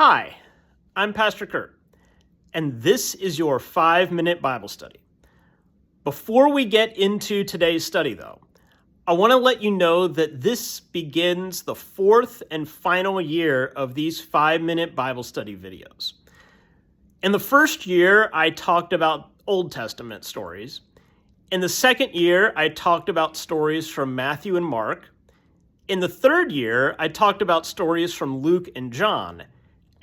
Hi, I'm Pastor Kurt, and this is your 5-minute Bible study. Before we get into today's study, though, I want to let you know that this begins the 4th and final year of these 5-minute Bible study videos. In the first year, I talked about Old Testament stories. In the second year, I talked about stories from Matthew and Mark. In the third year, I talked about stories from Luke and John.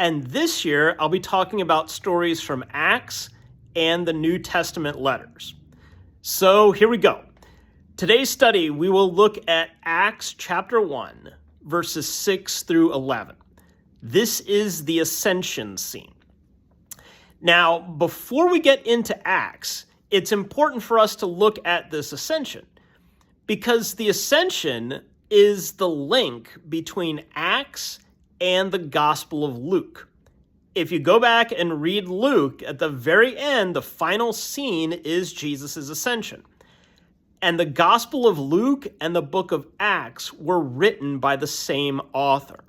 And this year, I'll be talking about stories from Acts and the New Testament letters. So here we go. Today's study, we will look at Acts chapter 1, verses 6 through 11. This is the ascension scene. Now, before we get into Acts, it's important for us to look at this ascension, because the ascension is the link between Acts and the Gospel of Luke. If you go back and read Luke, at the very end, the final scene is Jesus' ascension. And the Gospel of Luke and the book of Acts were written by the same author.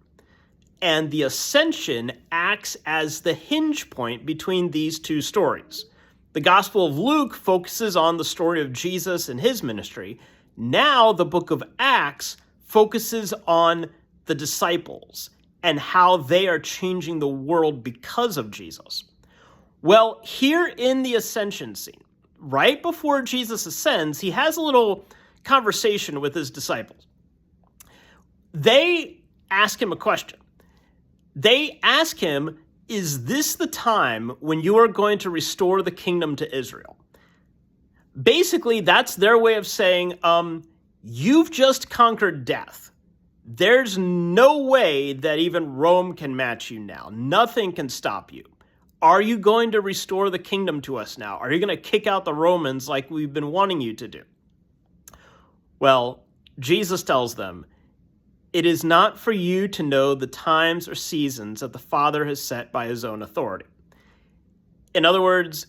And the ascension acts as the hinge point between these two stories. The Gospel of Luke focuses on the story of Jesus and his ministry. Now the book of Acts focuses on the disciples and how they are changing the world because of Jesus. Well, here in the ascension scene, right before Jesus ascends, he has a little conversation with his disciples. They ask him a question. They ask him, is this the time when you are going to restore the kingdom to Israel? Basically, that's their way of saying, you've just conquered death. There's no way that even Rome can match you now. Nothing can stop you. Are you going to restore the kingdom to us now? Are you going to kick out the Romans like we've been wanting you to do? Well, Jesus tells them, it is not for you to know the times or seasons that the Father has set by his own authority. In other words,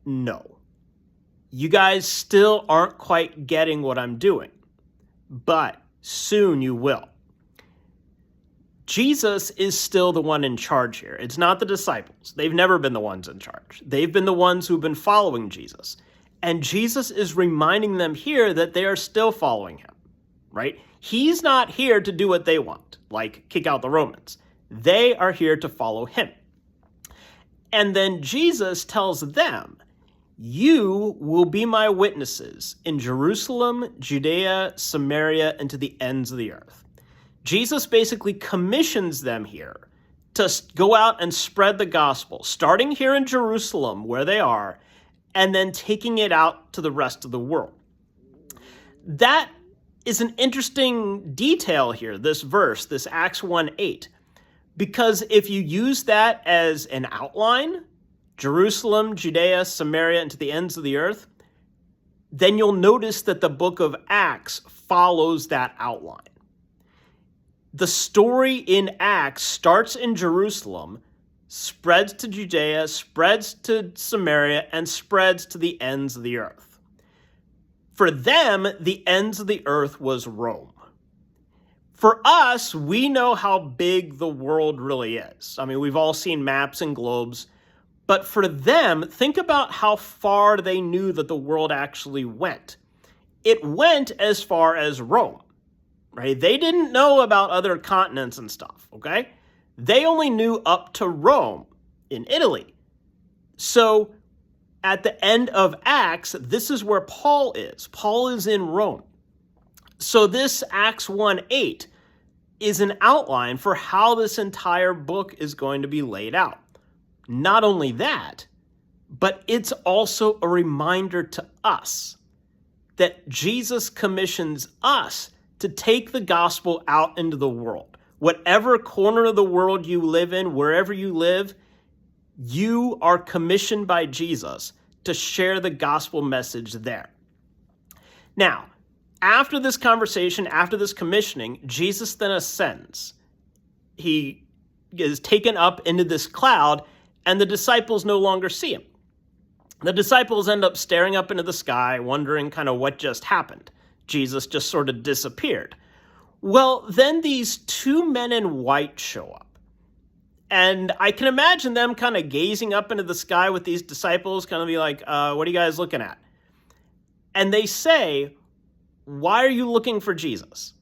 no. You guys still aren't quite getting what I'm doing, but soon you will. Jesus is still the one in charge here. It's not the disciples. They've never been the ones in charge. They've been the ones who've been following Jesus. And Jesus is reminding them here that they are still following him, right? He's not here to do what they want, like kick out the Romans. They are here to follow him. And then Jesus tells them, you will be my witnesses in Jerusalem, Judea, Samaria, and to the ends of the earth. Jesus basically commissions them here to go out and spread the gospel, starting here in Jerusalem, where they are, and then taking it out to the rest of the world. That is an interesting detail here, this verse, this Acts 1:8, because if you use that as an outline, Jerusalem, Judea, Samaria, and to the ends of the earth, then you'll notice that the book of Acts follows that outline. The story in Acts starts in Jerusalem, spreads to Judea, spreads to Samaria, and spreads to the ends of the earth. For them, the ends of the earth was Rome. For us, we know how big the world really is. I mean, we've all seen maps and globes. But for them, think about how far they knew that the world actually went. It went as far as Rome, right? They didn't know about other continents and stuff, okay? They only knew up to Rome in Italy. So at the end of Acts, this is where Paul is. Paul is in Rome. So this Acts 1:8 is an outline for how this entire book is going to be laid out. Not only that, but it's also a reminder to us that Jesus commissions us to take the gospel out into the world. Whatever corner of the world you live in, wherever you live, you are commissioned by Jesus to share the gospel message there. Now, after this conversation, after this commissioning, Jesus then ascends. He is taken up into this cloud, and the disciples no longer see him. The disciples end up staring up into the sky, wondering kind of what just happened. Jesus just sort of disappeared. Well, then these two men in white show up. And I can imagine them kind of gazing up into the sky with these disciples, kind of be like, what are you guys looking at? And they say, why are you looking for Jesus?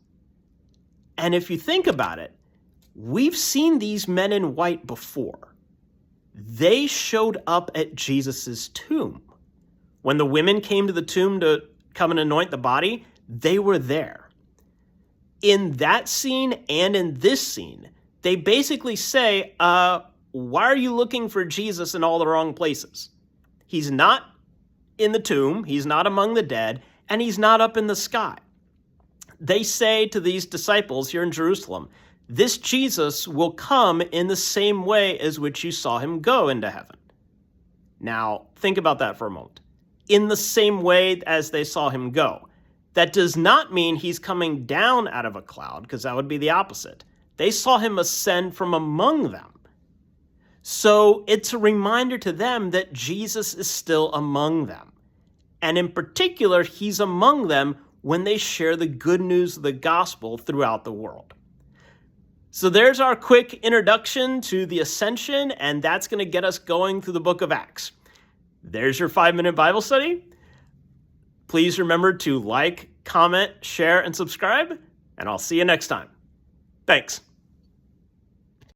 And if you think about it, we've seen these men in white before. They showed up at Jesus's tomb. When the women came to the tomb to come and anoint the body, they were there. In that scene and in this scene, they basically say, why are you looking for Jesus in all the wrong places? He's not in the tomb, he's not among the dead, and he's not up in the sky. They say to these disciples here in Jerusalem, this Jesus will come in the same way as which you saw him go into heaven. Now, think about that for a moment. In the same way as they saw him go. That does not mean he's coming down out of a cloud, because that would be the opposite. They saw him ascend from among them. So it's a reminder to them that Jesus is still among them. And in particular, he's among them when they share the good news of the gospel throughout the world. So there's our quick introduction to the Ascension, and that's going to get us going through the book of Acts. There's your 5-minute Bible study. Please remember to like, comment, share, and subscribe, and I'll see you next time. Thanks.